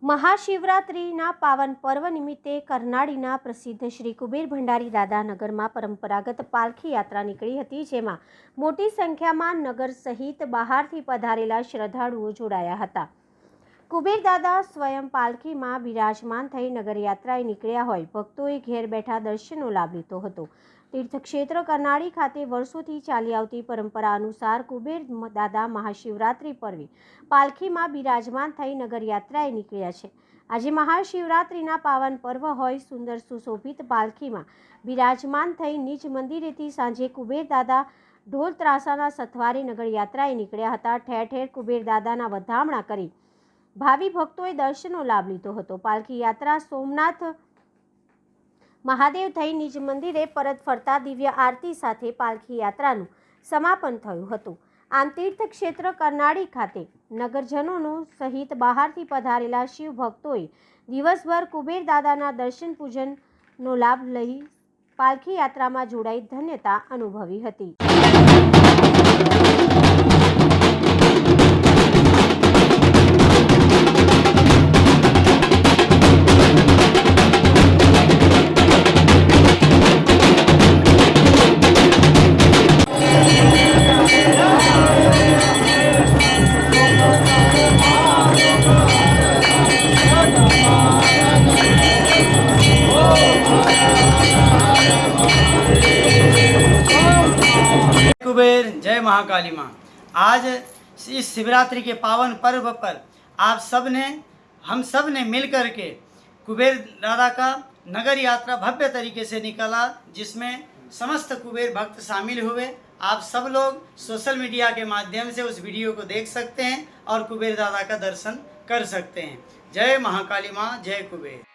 મહાશિવરાત્રિના પાવન પર્વ નિમિત્તે કરનાળીના પ્રસિદ્ધ શ્રી કુબેર ભંડારી દાદા નગરમાં પરંપરાગત પાલખી યાત્રા નીકળી હતી, જેમાં મોટી સંખ્યામાં નગર સહિત બહારથી પધારેલા શ્રદ્ધાળુઓ જોડાયા હતા. કુબેર દાદા સ્વયં પાલખીમાં બિરાજમાન થઈ નગરયાત્રાએ નીકળ્યા હોય ભક્તોએ ઘેર બેઠા દર્શનનો લાભ લીધો હતો. તીર્થક્ષેત્ર કરનાળી ખાતે વર્ષોથી ચાલી આવતી પરંપરા અનુસાર કુબેર દાદા મહાશિવરાત્રિ પર્વે પાલખીમાં બિરાજમાન થઈ નગરયાત્રાએ નીકળ્યા છે. આજે મહાશિવરાત્રિના પાવન પર્વ હોય સુંદર સુશોભિત પાલખીમાં બિરાજમાન થઈ નિજ મંદિરેથી સાંજે કુબેર દાદા ઢોલ ત્રાસાના સથવારે નગરયાત્રાએ નીકળ્યા હતા. ઠેર ઠેર કુબેર દાદાના વધામણા કરી ભાવિ ભક્તોએ દર્શનનો લાભ લીધો હતો. પાલખી યાત્રા સોમનાથ મહાદેવ થઈ નિજ મંદિરે પરત ફરતા દિવ્ય આરતી સાથે પાલખી યાત્રાનું સમાપન થયું હતું. આમ તીર્થક્ષેત્ર કરનાળી ખાતે નગરજનોનો સહિત બહારથી પધારેલા શિવ ભક્તોએ દિવસભર કુબેર દાદાના દર્શન પૂજનનો લાભ લઈ પાલખી યાત્રામાં જોડાઈ ધન્યતા અનુભવી હતી. कुबेर जय महाकाली माँ। आज इस शिवरात्रि के पावन पर्व पर आप सब ने हम सब ने मिलकर के कुबेर दादा का नगर यात्रा भव्य तरीके से निकाला, जिसमें समस्त कुबेर भक्त शामिल हुए। आप सब लोग सोशल मीडिया के माध्यम से उस वीडियो को देख सकते हैं और कुबेर दादा का दर्शन कर सकते हैं। जय महाकाली माँ, जय कुबेर।